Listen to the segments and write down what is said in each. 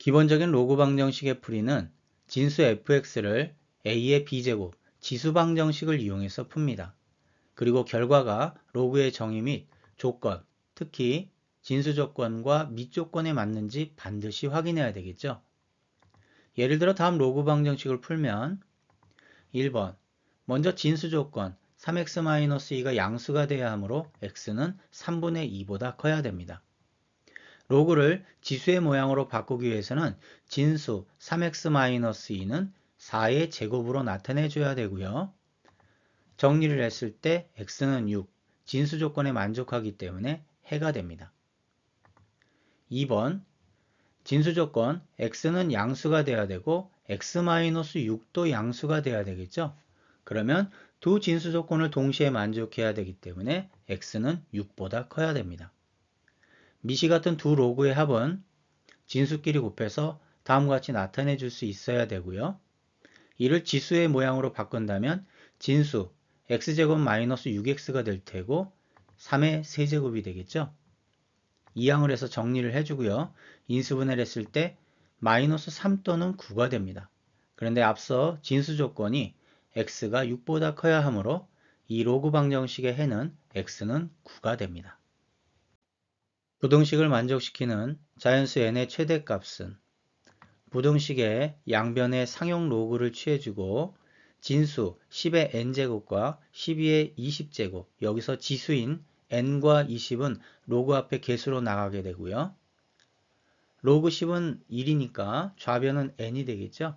기본적인 로그 방정식의 풀이는 진수 fx를 a의 b제곱 지수 방정식을 이용해서 풉니다. 그리고 결과가 로그의 정의 및 조건, 특히 진수 조건과 밑조건에 맞는지 반드시 확인해야 되겠죠. 예를 들어 다음 로그 방정식을 풀면 1번 먼저 진수 조건 3x-2가 양수가 돼야 하므로 x는 3분의 2보다 커야 됩니다. 로그를 지수의 모양으로 바꾸기 위해서는 진수 3x-2는 4의 제곱으로 나타내 줘야 되고요. 정리를 했을 때 x는 6, 진수 조건에 만족하기 때문에 해가 됩니다. 2번 진수 조건 x는 양수가 돼야 되고 x-6도 양수가 돼야 되겠죠. 그러면 두 진수 조건을 동시에 만족해야 되기 때문에 x는 6보다 커야 됩니다. 미시 같은 두 로그의 합은 진수끼리 곱해서 다음과 같이 나타내 줄 수 있어야 되고요. 이를 지수의 모양으로 바꾼다면 진수 x제곱 마이너스 6x가 될 테고 3의 세제곱이 되겠죠. 이항을 해서 정리를 해주고요. 인수분해를 했을 때 마이너스 3 또는 9가 됩니다. 그런데 앞서 진수 조건이 x가 6보다 커야 하므로 이 로그 방정식의 해는 x는 9가 됩니다. 부등식을 만족시키는 자연수 n의 최대값은 부등식의 양변의 상용 로그를 취해주고 진수 10의 n제곱과 12의 20제곱, 여기서 지수인 n과 20은 로그 앞에 개수로 나가게 되고요. 로그 10은 1이니까 좌변은 n이 되겠죠.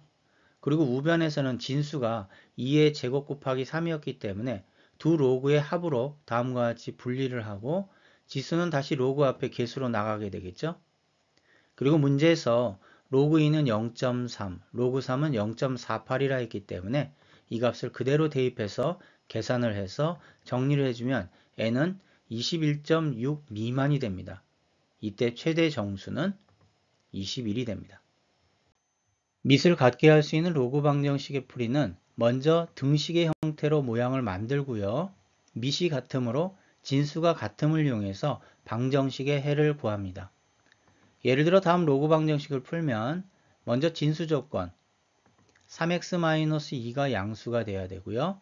그리고 우변에서는 진수가 2의 제곱 곱하기 3이었기 때문에 두 로그의 합으로 다음과 같이 분리를 하고 지수는 다시 로그 앞에 개수로 나가게 되겠죠. 그리고 문제에서 로그 2는 0.3, 로그 3은 0.48이라 했기 때문에 이 값을 그대로 대입해서 계산을 해서 정리를 해주면 n은 21.6 미만이 됩니다. 이때 최대 정수는 21이 됩니다. 밑을 같게 할 수 있는 로그 방정식의 풀이는 먼저 등식의 형태로 모양을 만들고요. 밑이 같으므로 진수가 같음을 이용해서 방정식의 해를 구합니다. 예를 들어 다음 로그 방정식을 풀면 먼저 진수 조건 3x-2가 양수가 돼야 되고요.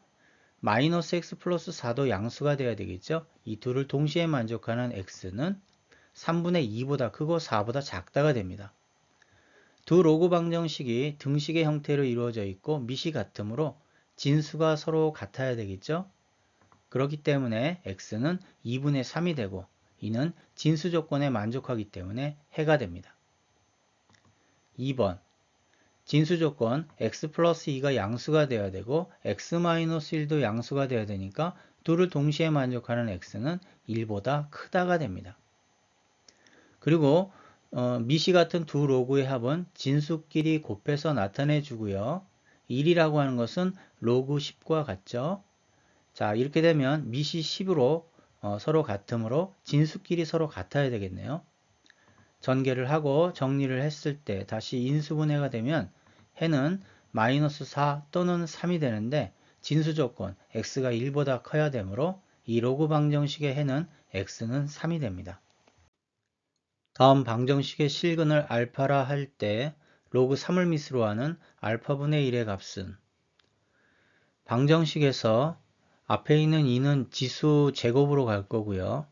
마이너스 x 플러스 4도 양수가 돼야 되겠죠. 이 둘을 동시에 만족하는 x는 3분의 2보다 크고 4보다 작다가 됩니다. 두 로그 방정식이 등식의 형태로 이루어져 있고 밑이 같으므로 진수가 서로 같아야 되겠죠. 그렇기 때문에 x는 2분의 3이 되고 이는 진수 조건에 만족하기 때문에 해가 됩니다. 2번 진수 조건 x 플러스 2가 양수가 되어야 되고 x 마이너스 1도 양수가 되어야 되니까 둘을 동시에 만족하는 x는 1보다 크다가 됩니다. 그리고 미시 같은 두 로그의 합은 진수끼리 곱해서 나타내 주고요. 1이라고 하는 것은 로그 10과 같죠. 자, 이렇게 되면 미시 10으로 서로 같으므로 진수끼리 서로 같아야 되겠네요. 전개를 하고 정리를 했을 때 다시 인수분해가 되면 해는 마이너스 4 또는 3이 되는데 진수 조건 x가 1보다 커야 되므로 이 로그 방정식의 해는 x는 3이 됩니다. 다음 방정식의 실근을 알파라 할 때 로그 3을 밑으로 하는 알파분의 1의 값은 방정식에서 앞에 있는 2는 지수 제곱으로 갈 거고요.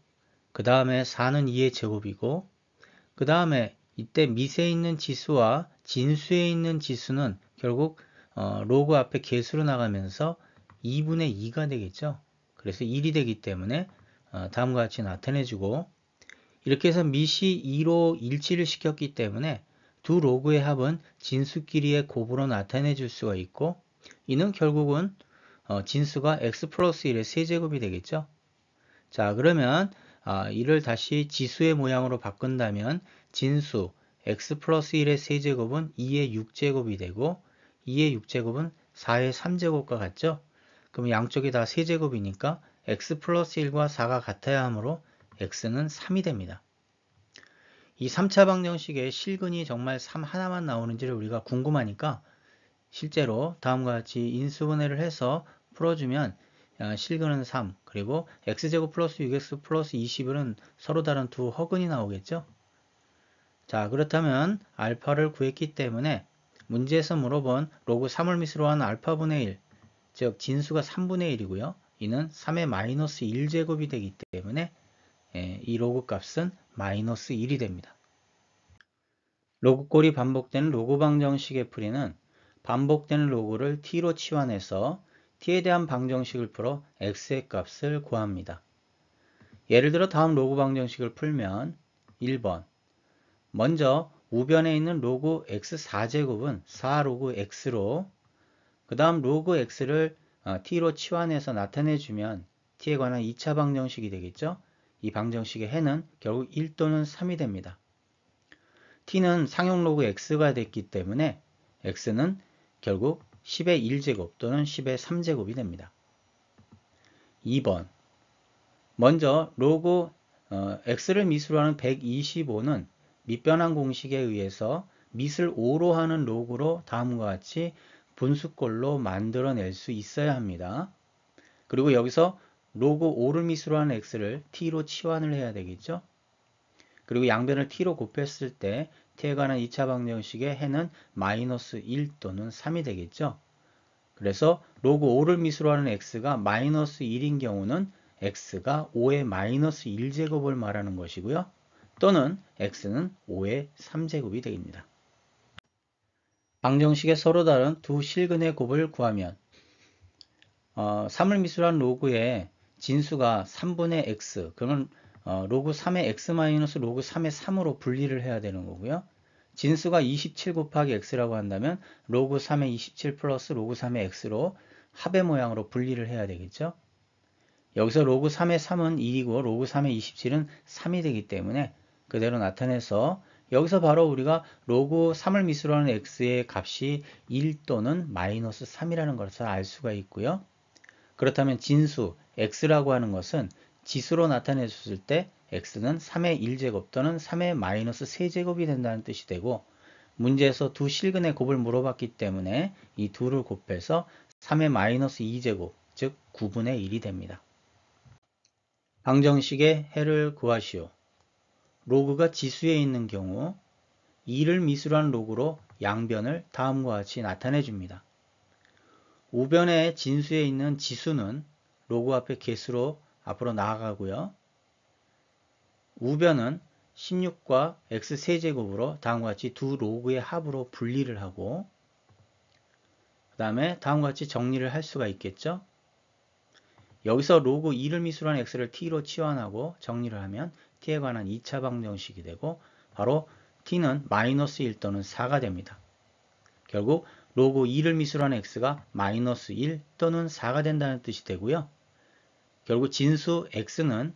그 다음에 4는 2의 제곱이고 그 다음에 이때 밑에 있는 지수와 진수에 있는 지수는 결국 로그 앞에 개수로 나가면서 2분의 2가 되겠죠. 그래서 1이 되기 때문에 다음과 같이 나타내주고 이렇게 해서 밑이 2로 일치를 시켰기 때문에 두 로그의 합은 진수끼리의 곱으로 나타내 줄 수가 있고 이는 결국은 진수가 x 플러스 1의 세제곱이 되겠죠. 자, 그러면 이를 다시 지수의 모양으로 바꾼다면 진수 x 플러스 1의 세제곱은 2의 6제곱이 되고 2의 6제곱은 4의 3제곱과 같죠. 그럼 양쪽이 다 세제곱이니까 x 플러스 1과 4가 같아야 하므로 x는 3이 됩니다. 이 3차 방정식의 실근이 정말 3 하나만 나오는지를 우리가 궁금하니까 실제로 다음과 같이 인수분해를 해서 풀어주면 실근은 3, 그리고 x제곱 플러스 6x 플러스 20은 서로 다른 두 허근이 나오겠죠. 자, 그렇다면 알파를 구했기 때문에 문제에서 물어본 로그 3을 밑으로 하는 알파분의 1, 즉 진수가 3분의 1이고요. 이는 3의 마이너스 1제곱이 되기 때문에 이 로그 값은 마이너스 1이 됩니다. 로그꼴이 반복되는 로그 방정식의 풀이는 반복되는 로그를 t로 치환해서 t에 대한 방정식을 풀어 x의 값을 구합니다. 예를 들어 다음 로그 방정식을 풀면 1번 먼저 우변에 있는 로그 x 4제곱은 4로그 x로 그 다음 로그 x를 t로 치환해서 나타내주면 t에 관한 2차 방정식이 되겠죠. 이 방정식의 해는 결국 1 또는 3이 됩니다. t는 상용 로그 x가 됐기 때문에 x는 결국 10의 1제곱 또는 10의 3제곱이 됩니다. 2번 먼저 로그 x를 미수로 하는 125는 밑변환 공식에 의해서 밑을 5로 하는 로그로 다음과 같이 분수꼴로 만들어낼 수 있어야 합니다. 그리고 여기서 로그 5를 밑으로 하는 x를 t로 치환을 해야 되겠죠. 그리고 양변을 t로 곱했을 때 t에 관한 2차 방정식의 해는 마이너스 1 또는 3이 되겠죠. 그래서 로그 5를 밑으로 하는 x가 마이너스 1인 경우는 x가 5의 마이너스 1제곱을 말하는 것이고요. 또는 x는 5의 3제곱이 됩니다. 방정식의 서로 다른 두 실근의 곱을 구하면 3을 밑으로 한 로그의 진수가 3분의 x, 그러면 로그 3의 x 마이너스 로그 3의 3으로 분리를 해야 되는 거고요. 진수가 27 곱하기 x라고 한다면 로그 3의 27 플러스 로그 3의 x로 합의 모양으로 분리를 해야 되겠죠. 여기서 로그 3의 3은 1이고 로그 3의 27은 3이 되기 때문에 그대로 나타내서 여기서 바로 우리가 로그 3을 밑으로 하는 x의 값이 1 또는 마이너스 3이라는 것을 알 수가 있고요. 그렇다면 진수 x라고 하는 것은 지수로 나타내줬을 때 x는 3의 1제곱 또는 3의 마이너스 3제곱이 된다는 뜻이 되고 문제에서 두 실근의 곱을 물어봤기 때문에 이 둘을 곱해서 3의 마이너스 2제곱 즉 9분의 1이 됩니다. 방정식의 해를 구하시오. 로그가 지수에 있는 경우 2를 미수로 한 로그로 양변을 다음과 같이 나타내 줍니다. 우변의 진수에 있는 지수는 로그 앞에 개수로 앞으로 나아가고요. 우변은 16과 x3제곱으로 다음과 같이 두 로그의 합으로 분리를 하고 그 다음에 다음과 같이 정리를 할 수가 있겠죠. 여기서 로그 2를 미수로 한 x를 t로 치환하고 정리를 하면 t에 관한 2차 방정식이 되고 바로 t는 마이너스 1 또는 4가 됩니다. 결국 로그 2를 미수로 한 x가 마이너스 1 또는 4가 된다는 뜻이 되고요. 결국 진수 x는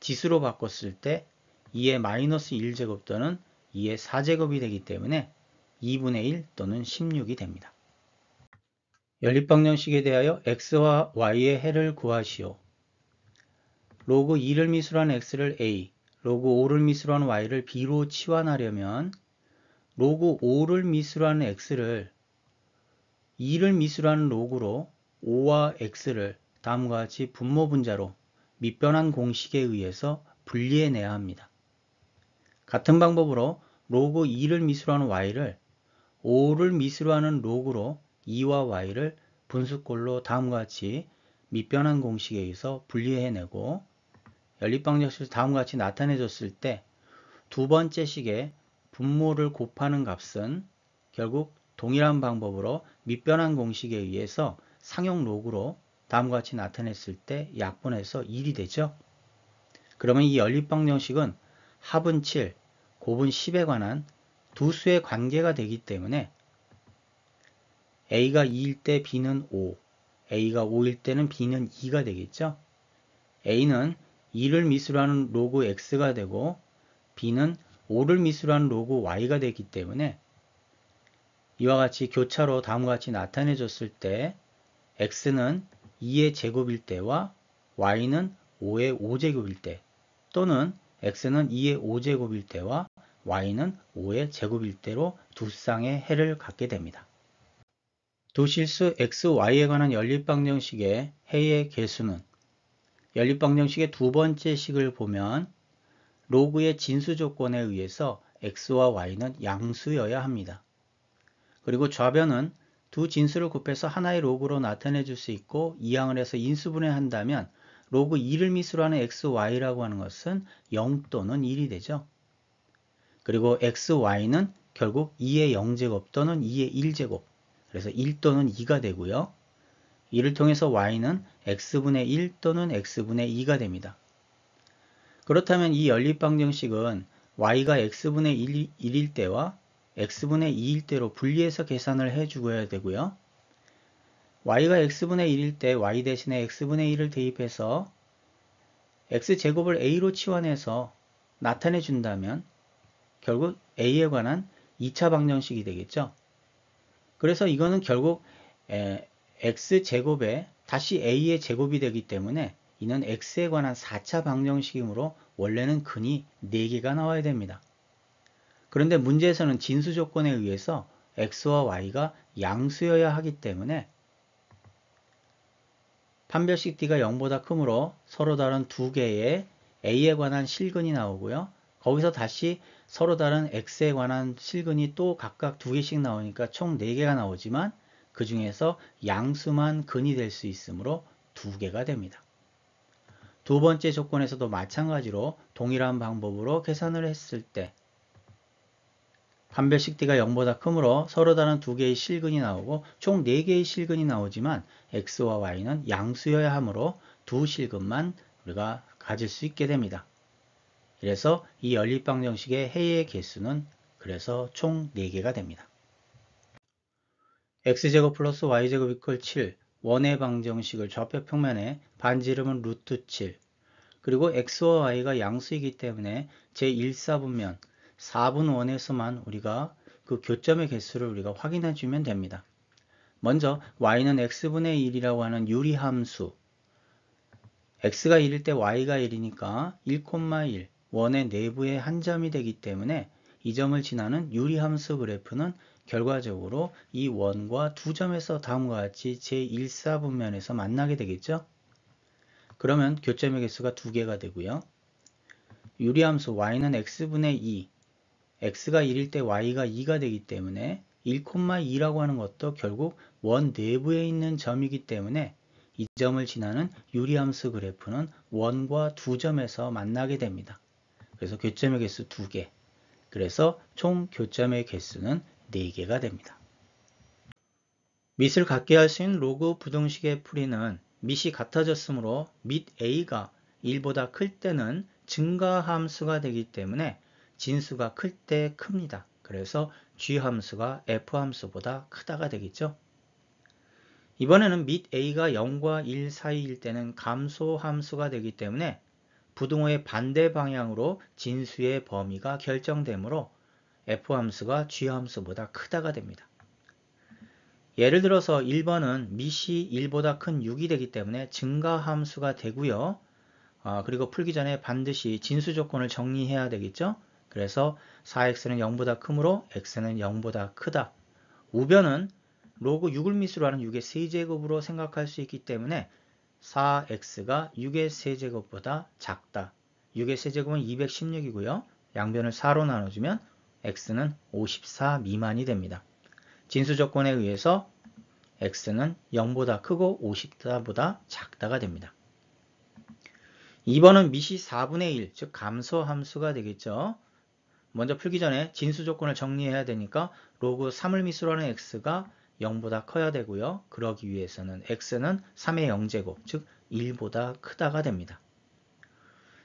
지수로 바꿨을 때 2의 마이너스 1제곱 또는 2의 4제곱이 되기 때문에 2분의 1 또는 16이 됩니다. 연립방정식에 대하여 x와 y의 해를 구하시오. 로그 2를 미수로 한 x를 a, 로그 5를 미수로 한 y를 b로 치환하려면 로그 5를 미수로 한 x를 2를 미수로 한 로그로 5와 x를 다음과 같이 분모분자로 밑변환 공식에 의해서 분리해내야 합니다. 같은 방법으로 로그 2를 미수로 하는 y를 5를 미수로 하는 로그로 2와 y를 분수꼴로 다음과 같이 밑변환 공식에 의해서 분리해내고 연립방정식을 다음과 같이 나타내줬을 때 두 번째 식의 분모를 곱하는 값은 결국 동일한 방법으로 밑변환 공식에 의해서 상용 로그로 다음과 같이 나타냈을 때 약분해서 1이 되죠. 그러면 이 연립방정식은 합은 7, 곱은 10에 관한 두 수의 관계가 되기 때문에 A가 2일 때 B는 5, A가 5일 때는 B는 2가 되겠죠. A는 2를 미수로 하는 로그 X가 되고 B는 5를 미수로 하는 로그 Y가 되기 때문에 이와 같이 교차로 다음과 같이 나타내 줬을 때 X는 2의 제곱일 때와 Y는 5의 5제곱일 때 또는 X는 2의 5제곱일 때와 Y는 5의 제곱일 때로 두 쌍의 해를 갖게 됩니다. 두 실수 x, y에 관한 연립방정식의 해의 개수는 연립방정식의 두 번째 식을 보면 로그의 진수 조건에 의해서 x와 y는 양수여야 합니다. 그리고 좌변은 두 진수를 곱해서 하나의 로그로 나타내 줄 수 있고 이항을 해서 인수분해 한다면 로그 2를 미수로 하는 xy라고 하는 것은 0 또는 1이 되죠. 그리고 xy는 결국 2의 0제곱 또는 2의 1제곱, 그래서 1 또는 2가 되고요. 이를 통해서 y는 x분의 1 또는 x분의 2가 됩니다. 그렇다면 이 연립방정식은 y가 x분의 1일 때와 x분의 2일 때로 분리해서 계산을 해주어야 되고요. y가 x분의 1일 때 y 대신에 x분의 1을 대입해서 x제곱을 a로 치환해서 나타내 준다면 결국 a에 관한 2차 방정식이 되겠죠. 그래서 이거는 결국 x제곱에 다시 a의 제곱이 되기 때문에 이는 x에 관한 4차 방정식이므로 원래는 근이 4개가 나와야 됩니다. 그런데 문제에서는 진수 조건에 의해서 x와 y가 양수여야 하기 때문에 판별식 d가 0보다 크므로 서로 다른 두 개의 a에 관한 실근이 나오고요. 거기서 다시 서로 다른 x에 관한 실근이 또 각각 2개씩 나오니까 총 4개가 나오지만 그 중에서 양수만 근이 될 수 있으므로 2개가 됩니다. 두 번째 조건에서도 마찬가지로 동일한 방법으로 계산을 했을 때 판별식 d가 0보다 크므로 서로 다른 2개의 실근이 나오고 총 4개의 실근이 나오지만 x와 y는 양수여야 하므로 두 실근만 우리가 가질 수 있게 됩니다. 그래서 이 연립방정식의 해의 개수는 그래서 총 4개가 됩니다. x제곱 플러스 y제곱 이퀄 7, 원의 방정식을 좌표 평면에 반지름은 루트 7, 그리고 x와 y가 양수이기 때문에 제1사분면 4분 원에서만 우리가 그 교점의 개수를 우리가 확인해 주면 됩니다. 먼저 y는 x분의 1이라고 하는 유리함수, x가 1일 때 y가 1이니까 1,1 원의 내부의 한 점이 되기 때문에 이 점을 지나는 유리함수 그래프는 결과적으로 이 원과 두 점에서 다음과 같이 제1사분면에서 만나게 되겠죠. 그러면 교점의 개수가 2개가 되고요. 유리함수 y는 x분의 2, x가 1일 때 y가 2가 되기 때문에 1,2라고 하는 것도 결국 원 내부에 있는 점이기 때문에 이 점을 지나는 유리함수 그래프는 원과 두 점에서 만나게 됩니다. 그래서 교점의 개수 2개, 그래서 총 교점의 개수는 4개가 됩니다. 밑을 같게 할 수 있는 로그 부등식의 풀이는 밑이 같아졌으므로 밑 a가 1보다 클 때는 증가함수가 되기 때문에 진수가 클 때 큽니다. 그래서 g함수가 f함수보다 크다가 되겠죠. 이번에는 밑 a가 0과 1 사이일 때는 감소함수가 되기 때문에 부등호의 반대 방향으로 진수의 범위가 결정되므로 f함수가 g함수보다 크다가 됩니다. 예를 들어서 1번은 밑이 1보다 큰 6이 되기 때문에 증가함수가 되고요. 그리고 풀기 전에 반드시 진수 조건을 정리해야 되겠죠. 그래서 4x는 0보다 크므로 x는 0보다 크다. 우변은 로그 6을 밑으로 하는 6의 세제곱으로 생각할 수 있기 때문에 4x가 6의 세제곱보다 작다. 6의 세제곱은 216이고요. 양변을 4로 나눠주면 x는 54 미만이 됩니다. 진수 조건에 의해서 x는 0보다 크고 54보다 작다가 됩니다. 2번은 밑이 4분의 1, 즉 감소함수가 되겠죠. 먼저 풀기 전에 진수 조건을 정리해야 되니까 로그 3을 밑으로 하는 x가 0보다 커야 되고요. 그러기 위해서는 x는 3의 0제곱, 즉 1보다 크다가 됩니다.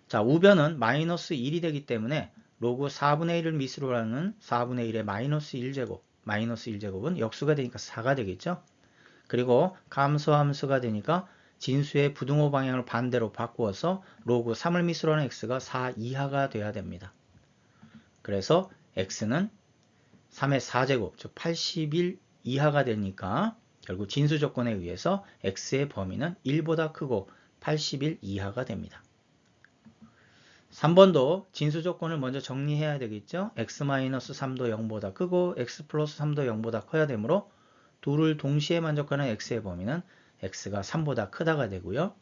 자, 우변은 마이너스 1이 되기 때문에 로그 4분의 1을 밑으로 하는 4분의 1의 마이너스 1제곱, 마이너스 1제곱은 역수가 되니까 4가 되겠죠. 그리고 감소함수가 되니까 진수의 부등호 방향을 반대로 바꾸어서 로그 3을 밑으로 하는 x가 4 이하가 돼야 됩니다. 그래서 x는 3의 4제곱, 즉 81 이하가 되니까 결국 진수 조건에 의해서 x의 범위는 1보다 크고 81 이하가 됩니다. 3번도 진수 조건을 먼저 정리해야 되겠죠. x-3도 0보다 크고 x 플러스 3도 0보다 커야 되므로 둘을 동시에 만족하는 x의 범위는 x가 3보다 크다가 되고요.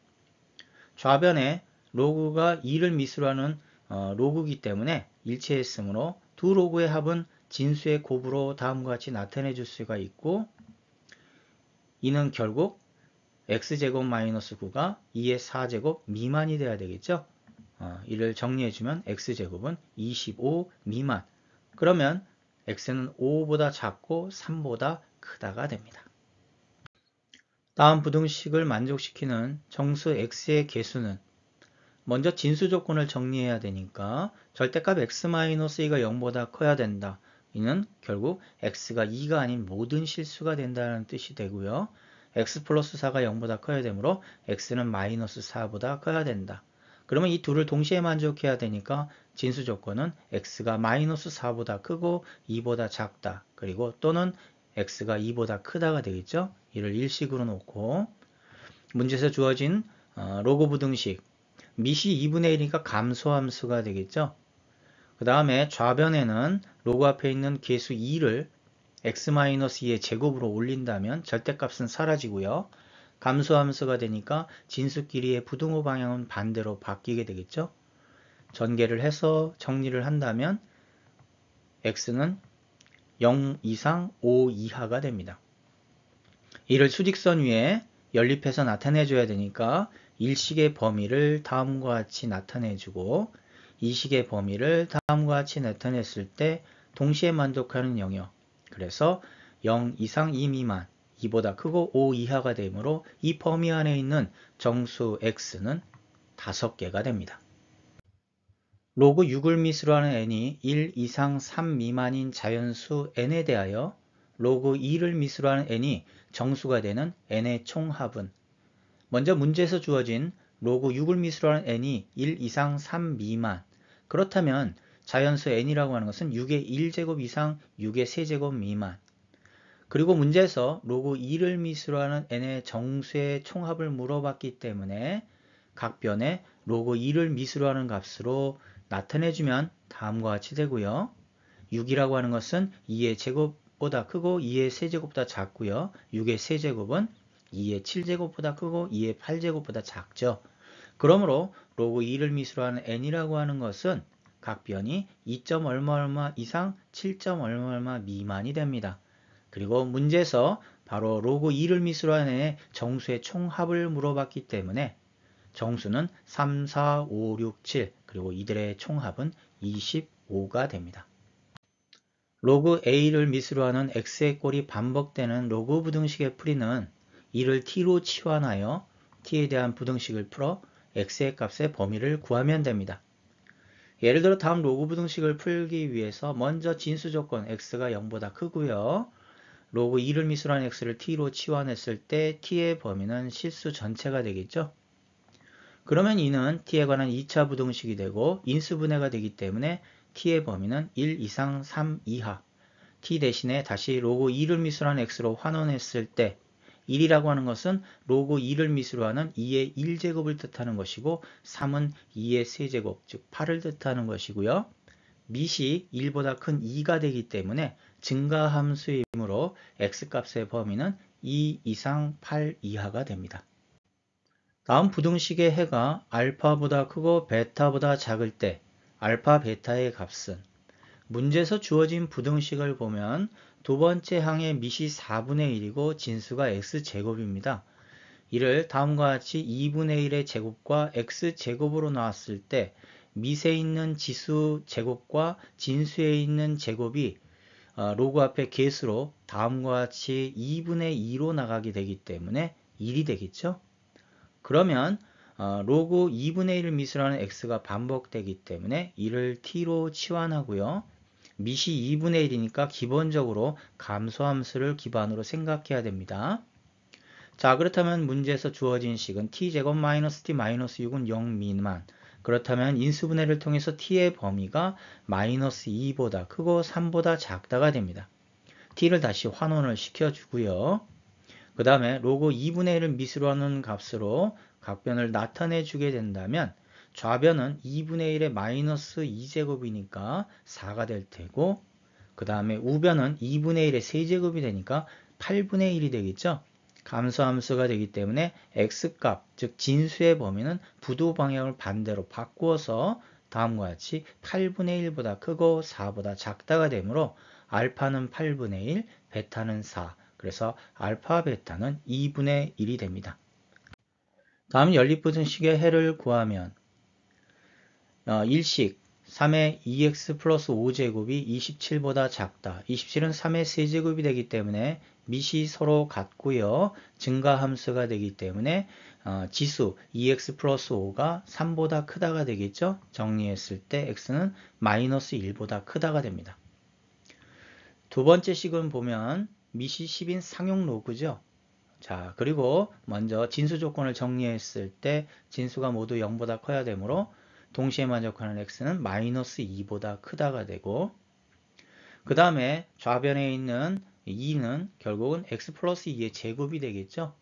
좌변에 로그가 2를 밑으로 하는 로그이기 때문에 일치했으므로 두 로그의 합은 진수의 곱으로 다음과 같이 나타내 줄 수가 있고, 이는 결국 x제곱 마이너스 9가 2의 4제곱 미만이 돼야 되겠죠. 이를 정리해주면 x제곱은 25 미만. 그러면 x는 5보다 작고 3보다 크다가 됩니다. 다음 부등식을 만족시키는 정수 x의 개수는 먼저 진수 조건을 정리해야 되니까 절대값 x-2가 0보다 커야 된다. 이는 결국 x가 2가 아닌 모든 실수가 된다는 뜻이 되고요. x 플러스 4가 0보다 커야 되므로 x는 마이너스 4보다 커야 된다. 그러면 이 둘을 동시에 만족해야 되니까 진수 조건은 x가 마이너스 4보다 크고 2보다 작다. 그리고 또는 x가 2보다 크다가 되겠죠. 이를 일식으로 놓고 문제에서 주어진 로그 부등식 밑이 2분의 1이니까 감소함수가 되겠죠. 그 다음에 좌변에는 로그 앞에 있는 개수 2를 x-2의 제곱으로 올린다면 절대값은 사라지고요. 감소함수가 되니까 진수끼리의 부등호 방향은 반대로 바뀌게 되겠죠. 전개를 해서 정리를 한다면 x는 0 이상 5 이하가 됩니다. 이를 수직선 위에 연립해서 나타내줘야 되니까 일식의 범위를 다음과 같이 나타내주고 이식의 범위를 다음과 같이 나타냈을 때 동시에 만족하는 영역. 그래서 0 이상 2 미만, 2보다 크고 5 이하가 되므로 이 범위 안에 있는 정수 x는 5개가 됩니다. 로그 6을 미수로 하는 n이 1 이상 3 미만인 자연수 n에 대하여 로그 2를 미수로 하는 n이 정수가 되는 n의 총합은 먼저 문제에서 주어진 로그 6을 미수로 하는 n이 1 이상 3 미만. 그렇다면 자연수 n이라고 하는 것은 6의 1제곱 이상 6의 세제곱 미만. 그리고 문제에서 로그 2를 미수로 하는 n의 정수의 총합을 물어봤기 때문에 각 변에 로그 2를 미수로 하는 값으로 나타내주면 다음과 같이 되고요. 6이라고 하는 것은 2의 제곱보다 크고 2의 세제곱보다 작고요. 6의 세제곱은 2의 7제곱보다 크고 2의 8제곱보다 작죠. 그러므로 로그 2를 미수로 하는 n이라고 하는 것은 각 변이 2점 얼마 이상 7점 얼마 미만이 됩니다. 그리고 문제에서 바로 로그 2를 미수로 하는 n의 정수의 총합을 물어봤기 때문에 정수는 3, 4, 5, 6, 7 그리고 이들의 총합은 25가 됩니다. 로그 a를 미수로 하는 x의 꼴이 반복되는 로그 부등식의 풀이는 이를 t로 치환하여 t에 대한 부등식을 풀어 x의 값의 범위를 구하면 됩니다. 예를 들어 다음 로그 부등식을 풀기 위해서 먼저 진수 조건 x가 0보다 크고요. 로그 2를 미수로 하는 x를 t로 치환했을 때 t의 범위는 실수 전체가 되겠죠. 그러면 이는 t에 관한 2차 부등식이 되고 인수분해가 되기 때문에 t의 범위는 1 이상 3 이하. t 대신에 다시 로그 2를 미수로 하는 x로 환원했을 때 1이라고 하는 것은 로그 2를 미수로 하는 2의 1제곱을 뜻하는 것이고 3은 2의 세제곱, 즉 8을 뜻하는 것이고요. 밑이 1보다 큰 2가 되기 때문에 증가함수이므로 x값의 범위는 2 이상 8 이하가 됩니다. 다음 부등식의 해가 알파보다 크고 베타보다 작을 때 알파, 베타의 값은 문제에서 주어진 부등식을 보면 두 번째 항의 밑이 4분의 1이고 진수가 x제곱입니다. 이를 다음과 같이 2분의 1의 제곱과 x제곱으로 나왔을 때 밑에 있는 지수 제곱과 진수에 있는 제곱이 로그 앞에 개수로 다음과 같이 2분의 2로 나가게 되기 때문에 1이 되겠죠. 그러면 로그 2분의 1을 미수로 하는 x가 반복되기 때문에 이를 t로 치환하고요. 밑이 2분의 1이니까 기본적으로 감소함수를 기반으로 생각해야 됩니다. 자, 그렇다면 문제에서 주어진 식은 t제곱 마이너스 t 마이너스 6은 0 미만. 그렇다면 인수분해를 통해서 t의 범위가 마이너스 2보다 크고 3보다 작다가 됩니다. t를 다시 환원을 시켜주고요. 그 다음에 로그 2분의 1을 미수로 하는 값으로 각 변을 나타내 주게 된다면 좌변은 2분의 1의 마이너스 2제곱이니까 4가 될 테고 그 다음에 우변은 2분의 1의 세제곱이 되니까 8분의 1이 되겠죠. 감소함수가 되기 때문에 x값, 즉 진수의 범위는 부도 방향을 반대로 바꾸어서 다음과 같이 8분의 1보다 크고 4보다 작다가 되므로 알파는 8분의 1, 베타는 4. 그래서 알파, 베타는 2분의 1이 됩니다. 다음 연립부등식의 해를 구하면 일식 3의 2x 플러스 5제곱이 27보다 작다. 27은 3의 세제곱이 되기 때문에 밑이 서로 같고요. 증가함수가 되기 때문에 지수 2x 플러스 5가 3보다 크다가 되겠죠. 정리했을 때 x는 마이너스 1보다 크다가 됩니다. 두 번째 식은 보면 밑이 10인 상용 로그죠. 자, 그리고 먼저 진수 조건을 정리했을 때 진수가 모두 0보다 커야 되므로 동시에 만족하는 x는 마이너스 2보다 크다가 되고, 그 다음에 좌변에 있는 2는 결국은 x 플러스 2의 제곱이 되겠죠.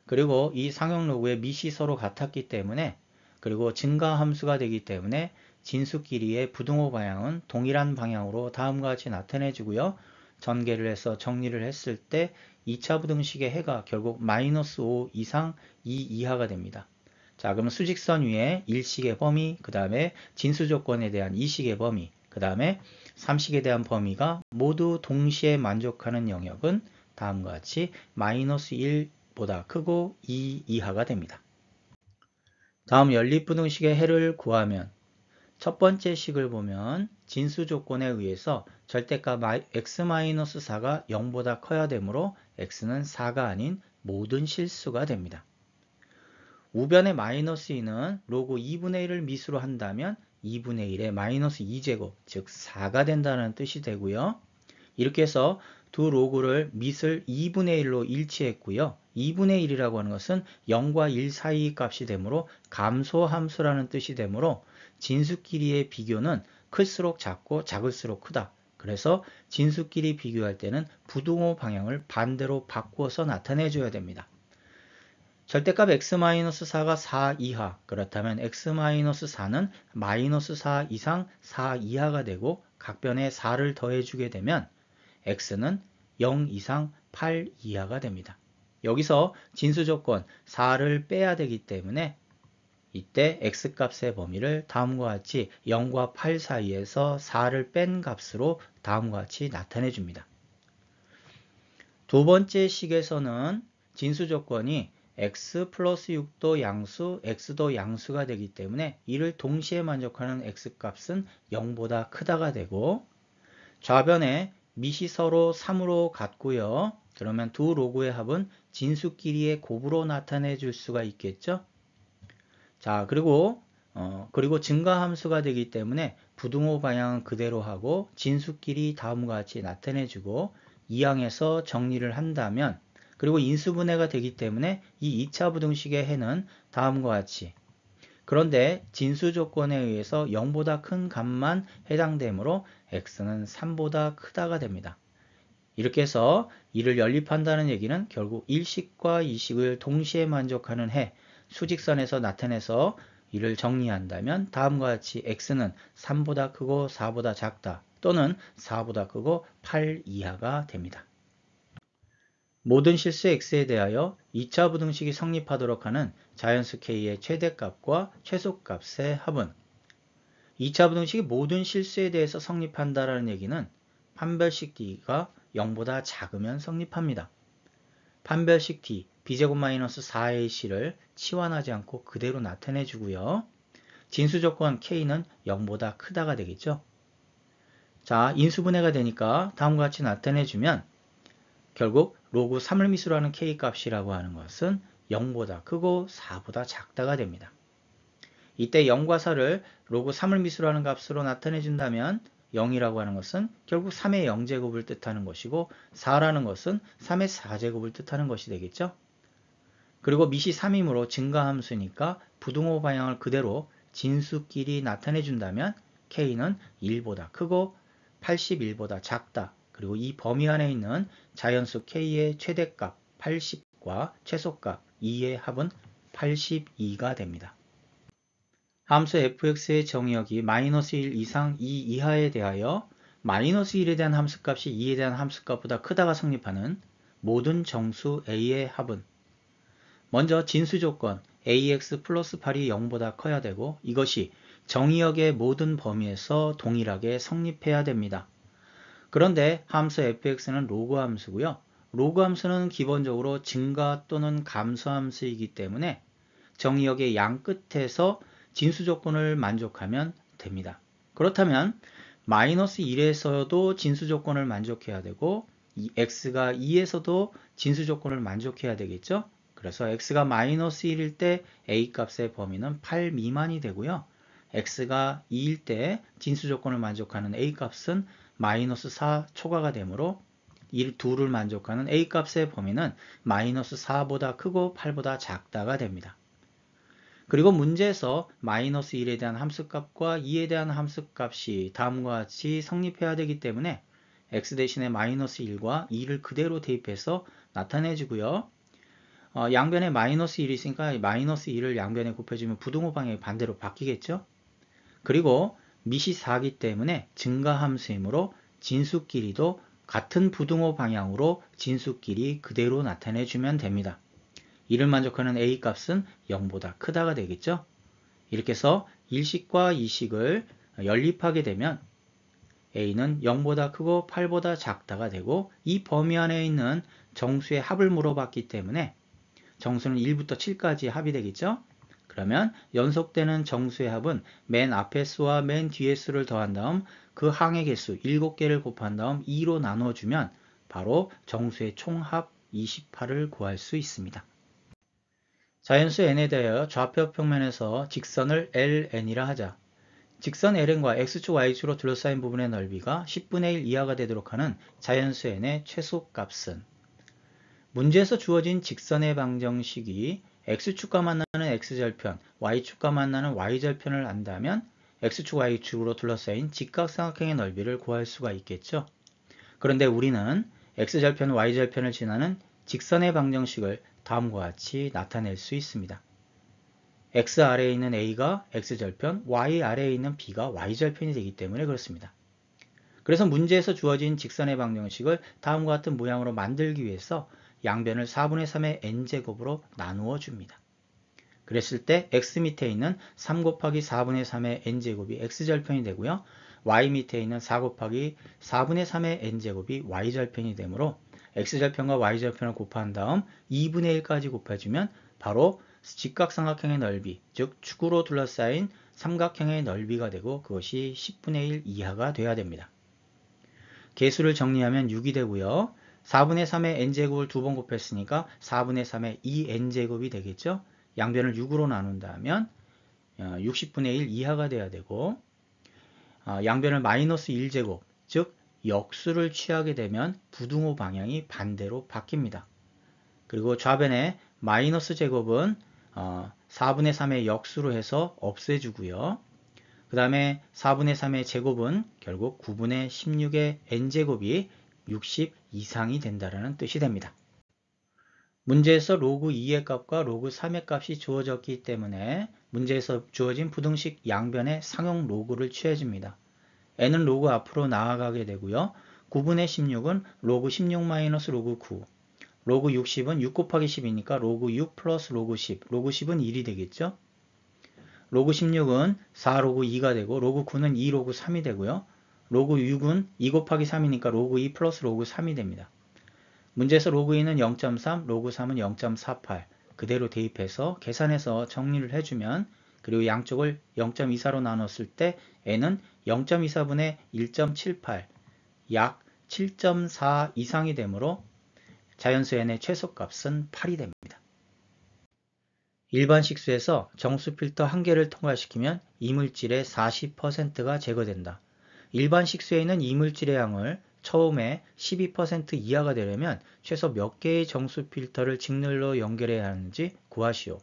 그리고 이 상용 로그의 밑이 서로 같았기 때문에, 그리고 증가함수가 되기 때문에 진수끼리의 부등호 방향은 동일한 방향으로 다음과 같이 나타내 주고요. 전개를 해서 정리를 했을 때 2차 부등식의 해가 결국 마이너스 5 이상 2 이하가 됩니다. 자, 그러면 수직선 위에 1식의 범위, 그 다음에 진수 조건에 대한 2식의 범위, 그 다음에 3식에 대한 범위가 모두 동시에 만족하는 영역은 다음과 같이 마이너스 1보다 크고 2 이하가 됩니다. 다음 연립부등식의 해를 구하면 첫 번째 식을 보면 진수 조건에 의해서 절대값 x-4가 0보다 커야 되므로 x는 4가 아닌 모든 실수가 됩니다. 우변의 마이너스 2는 로그 2분의 1을 미수로 한다면 2분의 1의 마이너스 2제곱, 즉 4가 된다는 뜻이 되고요. 이렇게 해서 두 로그를 밑을 2분의 1로 일치했고요. 2분의 1이라고 하는 것은 0과 1 사이 값이 되므로 감소함수라는 뜻이 되므로 진수끼리의 비교는 클수록 작고 작을수록 크다. 그래서 진수끼리 비교할 때는 부등호 방향을 반대로 바꾸어서 나타내 줘야 됩니다. 절대값 x-4가 4 이하, 그렇다면 x-4는 마이너스 4 이상 4 이하가 되고 각변에 4를 더해주게 되면 x는 0 이상 8 이하가 됩니다. 여기서 진수 조건 4를 빼야 되기 때문에 이때 x값의 범위를 다음과 같이 0과 8 사이에서 4를 뺀 값으로 다음과 같이 나타내 줍니다. 두 번째 식에서는 진수 조건이 x 플러스 6도 양수, x도 양수가 되기 때문에 이를 동시에 만족하는 x값은 0보다 크다가 되고, 좌변에 밑이 서로 3으로 같고요. 그러면 두 로그의 합은 진수끼리의 곱으로 나타내 줄 수가 있겠죠. 자, 그리고 증가함수가 되기 때문에 부등호 방향은 그대로 하고 진수끼리 다음과 같이 나타내 주고, 이항에서 정리를 한다면, 그리고 인수분해가 되기 때문에 이 2차 부등식의 해는 다음과 같이, 그런데 진수 조건에 의해서 0보다 큰 값만 해당되므로 x는 3보다 크다가 됩니다. 이렇게 해서 이를 연립한다는 얘기는 결국 1식과 2식을 동시에 만족하는 해, 수직선에서 나타내서 이를 정리한다면 다음과 같이 x는 3보다 크고 4보다 작다, 또는 4보다 크고 8 이하가 됩니다. 모든 실수 x에 대하여 2차 부등식이 성립하도록 하는 자연수 k의 최대값과 최소값의 합은, 2차 부등식이 모든 실수에 대해서 성립한다라는 얘기는 판별식 d가 0보다 작으면 성립합니다. 판별식 d, b제곱 마이너스 4ac를 치환하지 않고 그대로 나타내 주고요. 진수 조건 k는 0보다 크다가 되겠죠. 자, 인수분해가 되니까 다음과 같이 나타내 주면 결국 로그 3을 미수로 하는 k값이라고 하는 것은 0보다 크고 4보다 작다가 됩니다. 이때 0과 4를 로그 3을 미수로 하는 값으로 나타내 준다면 0이라고 하는 것은 결국 3의 0제곱을 뜻하는 것이고 4라는 것은 3의 4제곱을 뜻하는 것이 되겠죠. 그리고 밑이 3이므로 증가함수니까 부등호 방향을 그대로 진수끼리 나타내 준다면 k는 1보다 크고 81보다 작다. 그리고 이 범위 안에 있는 자연수 k의 최대값 80과 최소값 2의 합은 82가 됩니다. 함수 fx의 정의역이 마이너스 1 이상 2 이하에 대하여 마이너스 1에 대한 함수값이 2에 대한 함수값보다 크다가 성립하는 모든 정수 a의 합은, 먼저 진수 조건 ax 플러스 8이 0보다 커야 되고 이것이 정의역의 모든 범위에서 동일하게 성립해야 됩니다. 그런데 함수 fx는 로그 함수고요. 로그 함수는 기본적으로 증가 또는 감소 함수이기 때문에 정의역의 양 끝에서 진수 조건을 만족하면 됩니다. 그렇다면 마이너스 1에서도 진수 조건을 만족해야 되고 이 x가 2에서도 진수 조건을 만족해야 되겠죠. 그래서 x가 마이너스 1일 때 a 값의 범위는 8 미만이 되고요. x가 2일 때 진수 조건을 만족하는 a 값은 마이너스 4 초과가 되므로 이 둘을 만족하는 a 값의 범위는 마이너스 4보다 크고 8보다 작다가 됩니다. 그리고 문제에서 마이너스 1에 대한 함수값과 2에 대한 함수값이 다음과 같이 성립해야 되기 때문에 x 대신에 마이너스 1과 2를 그대로 대입해서 나타내주고요. 양변에 마이너스 1이 있으니까 마이너스 2를 양변에 곱해주면 부등호 방향이 반대로 바뀌겠죠. 그리고 밑이 4기 때문에 증가함수이므로 진수끼리도 같은 부등호 방향으로 진수끼리 그대로 나타내주면 됩니다. 이를 만족하는 a 값은 0보다 크다가 되겠죠. 이렇게 해서 1식과 2식을 연립하게 되면 a는 0보다 크고 8보다 작다가 되고 이 범위 안에 있는 정수의 합을 물어봤기 때문에 정수는 1부터 7까지 합이 되겠죠. 그러면 연속되는 정수의 합은 맨 앞의 수와 맨 뒤의 수를 더한 다음 그 항의 개수 7개를 곱한 다음 2로 나눠주면 바로 정수의 총합 28을 구할 수 있습니다. 자연수 n에 대하여 좌표 평면에서 직선을 ln이라 하자. 직선 ln과 x축 y축으로 둘러싸인 부분의 넓이가 10분의 1 이하가 되도록 하는 자연수 n의 최소값은 문제에서 주어진 직선의 방정식이 x축과 만나는 x절편, y축과 만나는 y절편을 안다면 x축, y축으로 둘러싸인 직각삼각형의 넓이를 구할 수가 있겠죠. 그런데 우리는 x절편, y절편을 지나는 직선의 방정식을 다음과 같이 나타낼 수 있습니다. x 아래에 있는 a가 x절편, y 아래에 있는 b가 y절편이 되기 때문에 그렇습니다. 그래서 문제에서 주어진 직선의 방정식을 다음과 같은 모양으로 만들기 위해서 양변을 4분의 3의 n제곱으로 나누어 줍니다. 그랬을 때 x 밑에 있는 3 곱하기 4분의 3의 n제곱이 x절편이 되고요. y 밑에 있는 4 곱하기 4분의 3의 n제곱이 y절편이 되므로 x절편과 y절편을 곱한 다음 2분의 1까지 곱해주면 바로 직각삼각형의 넓이, 즉 축으로 둘러싸인 삼각형의 넓이가 되고 그것이 10분의 1 이하가 돼야 됩니다. 개수를 정리하면 6이 되고요. 4분의 3의 n제곱을 2번 곱했으니까 4분의 3의 2n제곱이 되겠죠. 양변을 6으로 나눈다면 60분의 1 이하가 돼야 되고 양변을 마이너스 1제곱, 즉 역수를 취하게 되면 부등호 방향이 반대로 바뀝니다. 그리고 좌변에 마이너스 제곱은 4분의 3의 역수로 해서 없애주고요. 그 다음에 4분의 3의 제곱은 결국 9분의 16의 n제곱이 60 이상이 된다는 뜻이 됩니다. 문제에서 로그 2의 값과 로그 3의 값이 주어졌기 때문에 문제에서 주어진 부등식 양변의 상용 로그를 취해줍니다. n은 로그 앞으로 나아가게 되고요. 9분의 16은 로그 16 마이너스 로그 9, 로그 60은 6 곱하기 10이니까 로그 6 플러스 로그 10, 로그 10은 1이 되겠죠. 로그 16은 4 로그 2가 되고 로그 9는 2 로그 3이 되고요. 로그 6은 2 곱하기 3이니까 로그 2 플러스 로그 3이 됩니다. 문제에서 로그 2는 0.3, 로그 3은 0.48 그대로 대입해서 계산해서 정리를 해주면 그리고 양쪽을 0.24로 나눴을 때 n은 0.24분의 1.78 약 7.4 이상이 되므로 자연수 n의 최소값은 8이 됩니다. 일반 식수에서 정수 필터 한 개를 통과시키면 이물질의 40%가 제거된다. 일반 식수에 있는 이물질의 양을 처음에 12% 이하가 되려면 최소 몇 개의 정수 필터를 직렬로 연결해야 하는지 구하시오.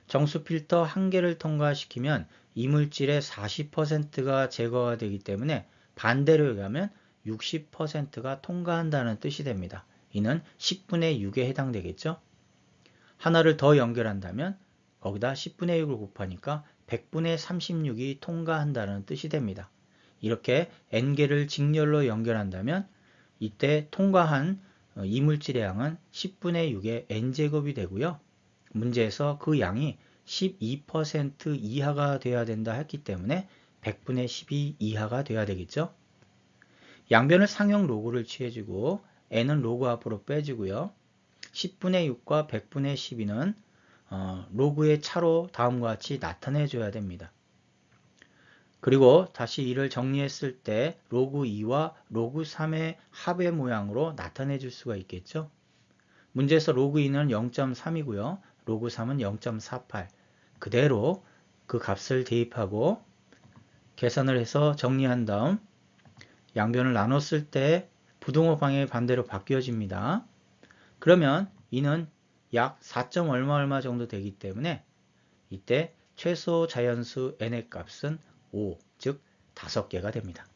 정수 필터 한 개를 통과시키면 이물질의 40%가 제거가 되기 때문에 반대로 얘기하면 60%가 통과한다는 뜻이 됩니다. 이는 10분의 6에 해당되겠죠. 하나를 더 연결한다면 거기다 10분의 6을 곱하니까 100분의 36이 통과한다는 뜻이 됩니다. 이렇게 n개를 직렬로 연결한다면 이때 통과한 이물질의 양은 10분의 6의 n제곱이 되고요. 문제에서 그 양이 12% 이하가 돼야 된다 했기 때문에 100분의 12 이하가 돼야 되겠죠. 양변을 상형 로그를 취해주고 n은 로그 앞으로 빼주고요. 10분의 6과 100분의 12는 로그의 차로 다음과 같이 나타내 줘야 됩니다. 그리고 다시 이를 정리했을 때 로그 2와 로그 3의 합의 모양으로 나타내 줄 수가 있겠죠. 문제에서 로그 2는 0.3이고요. 로그 3은 0.48. 그대로 그 값을 대입하고 계산을 해서 정리한 다음 양변을 나눴을 때 부등호 방향이 반대로 바뀌어집니다. 그러면 이는 약 4점 얼마 정도 되기 때문에 이때 최소 자연수 n의 값은 5, 즉 5개가 됩니다.